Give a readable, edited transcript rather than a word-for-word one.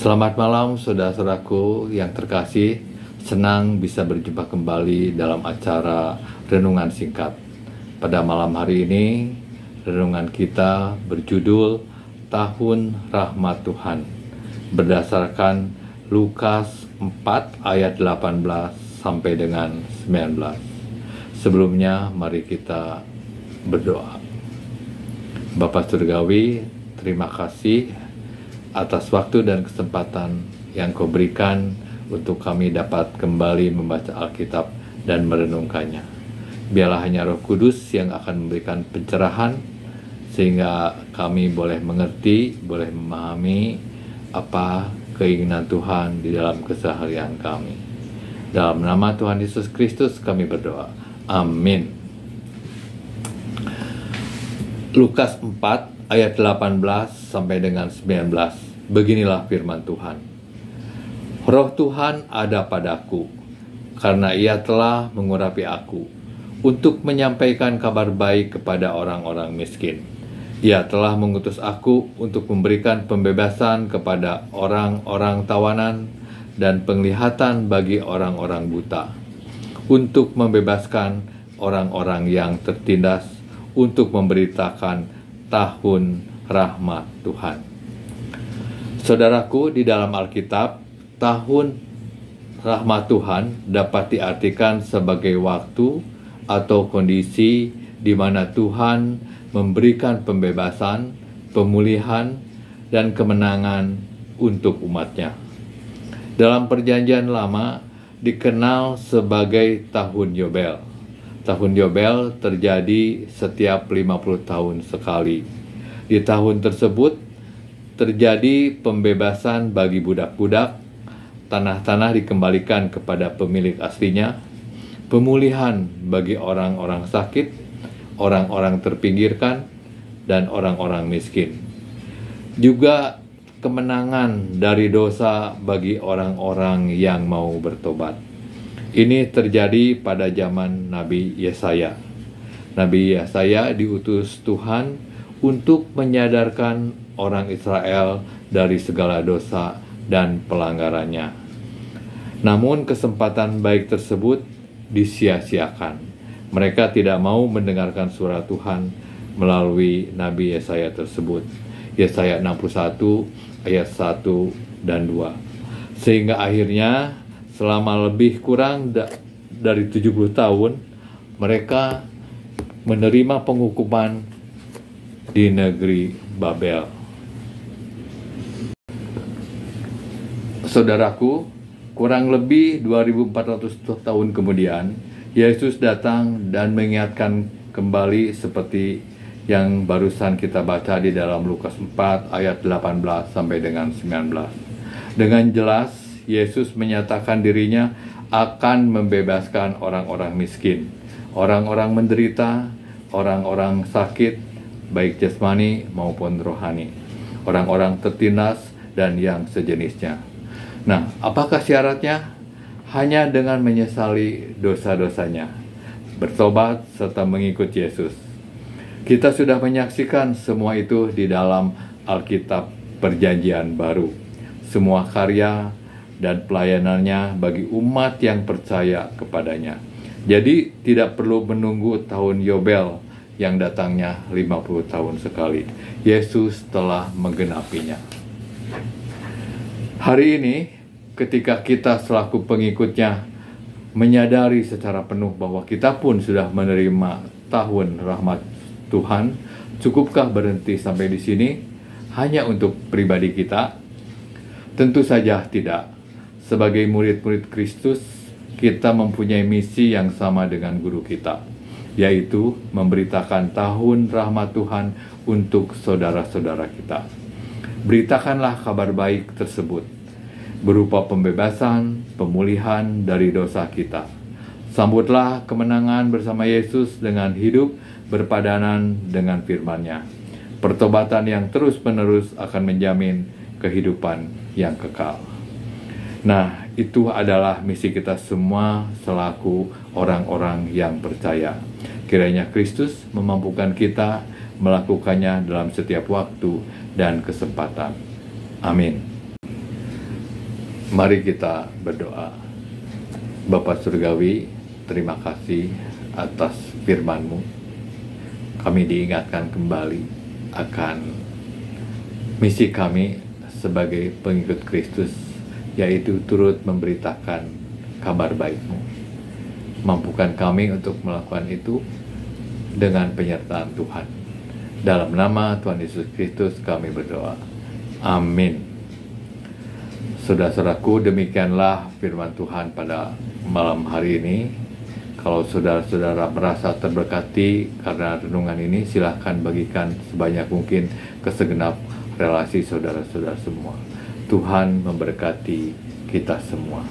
Selamat malam saudara-saudaraku yang terkasih. Senang bisa berjumpa kembali dalam acara Renungan Singkat. Pada malam hari ini, renungan kita berjudul Tahun Rahmat Tuhan, berdasarkan Lukas 4 ayat 18 sampai dengan 19. Sebelumnya mari kita berdoa. Bapa Surgawi, terima kasih atas waktu dan kesempatan yang Kau berikan untuk kami dapat kembali membaca Alkitab dan merenungkannya. Biarlah hanya Roh Kudus yang akan memberikan pencerahan sehingga kami boleh mengerti, boleh memahami apa keinginan Tuhan di dalam keseharian kami. Dalam nama Tuhan Yesus Kristus kami berdoa. Amin. Lukas 4 ayat 18 sampai dengan 19. Beginilah firman Tuhan. Roh Tuhan ada padaku, karena Ia telah mengurapi aku untuk menyampaikan kabar baik kepada orang-orang miskin. Ia telah mengutus aku untuk memberikan pembebasan kepada orang-orang tawanan dan penglihatan bagi orang-orang buta, untuk membebaskan orang-orang yang tertindas, untuk memberitakan tahun rahmat Tuhan. Saudaraku, di dalam Alkitab, tahun rahmat Tuhan dapat diartikan sebagai waktu atau kondisi di mana Tuhan memberikan pembebasan, pemulihan, dan kemenangan untuk umatnya. Dalam Perjanjian Lama dikenal sebagai tahun Yobel. Tahun Yobel terjadi setiap 50 tahun sekali. Di tahun tersebut terjadi pembebasan bagi budak-budak, tanah-tanah dikembalikan kepada pemilik aslinya, pemulihan bagi orang-orang sakit, orang-orang terpinggirkan, dan orang-orang miskin. Juga kemenangan dari dosa bagi orang-orang yang mau bertobat. Ini terjadi pada zaman Nabi Yesaya. Nabi Yesaya diutus Tuhan untuk menyadarkan orang Israel dari segala dosa dan pelanggarannya. Namun kesempatan baik tersebut disia-siakan. Mereka tidak mau mendengarkan suara Tuhan melalui Nabi Yesaya tersebut. Yesaya 61 ayat 1 dan 2. Sehingga akhirnya selama lebih kurang dari 70 tahun, mereka menerima penghukuman di negeri Babel. Saudaraku, kurang lebih 2400 tahun kemudian, Yesus datang dan mengingatkan kembali seperti yang barusan kita baca di dalam Lukas 4 ayat 18 sampai dengan 19. Dengan jelas, Yesus menyatakan dirinya akan membebaskan orang-orang miskin, orang-orang menderita, orang-orang sakit, baik jasmani maupun rohani, orang-orang tertindas, dan yang sejenisnya. Nah, apakah syaratnya? Hanya dengan menyesali dosa-dosanya, bertobat, serta mengikut Yesus. Kita sudah menyaksikan semua itu di dalam Alkitab Perjanjian Baru. Semua karya dan pelayanannya bagi umat yang percaya kepadanya. Jadi tidak perlu menunggu tahun Yobel yang datangnya 50 tahun sekali. Yesus telah menggenapinya. Hari ini ketika kita selaku pengikutnya menyadari secara penuh bahwa kita pun sudah menerima tahun rahmat Tuhan, cukupkah berhenti sampai di sini hanya untuk pribadi kita? Tentu saja tidak. Sebagai murid-murid Kristus, kita mempunyai misi yang sama dengan guru kita, yaitu memberitakan tahun rahmat Tuhan untuk saudara-saudara kita. Beritakanlah kabar baik tersebut, berupa pembebasan, pemulihan dari dosa kita. Sambutlah kemenangan bersama Yesus dengan hidup berpadanan dengan firman-Nya. Pertobatan yang terus-menerus akan menjamin kehidupan yang kekal. Nah, itu adalah misi kita semua selaku orang-orang yang percaya. Kiranya Kristus memampukan kita melakukannya dalam setiap waktu dan kesempatan. Amin. Mari kita berdoa. Bapa Surgawi, terima kasih atas firman-Mu. Kami diingatkan kembali akan misi kami sebagai pengikut Kristus, yaitu turut memberitakan kabar baik-Mu. Mampukan kami untuk melakukan itu dengan penyertaan Tuhan. Dalam nama Tuhan Yesus Kristus kami berdoa. Amin. Saudara-saudaraku, demikianlah firman Tuhan pada malam hari ini. Kalau saudara-saudara merasa terberkati karena renungan ini, silahkan bagikan sebanyak mungkin ke segenap relasi saudara-saudara semua. Tuhan memberkati kita semua.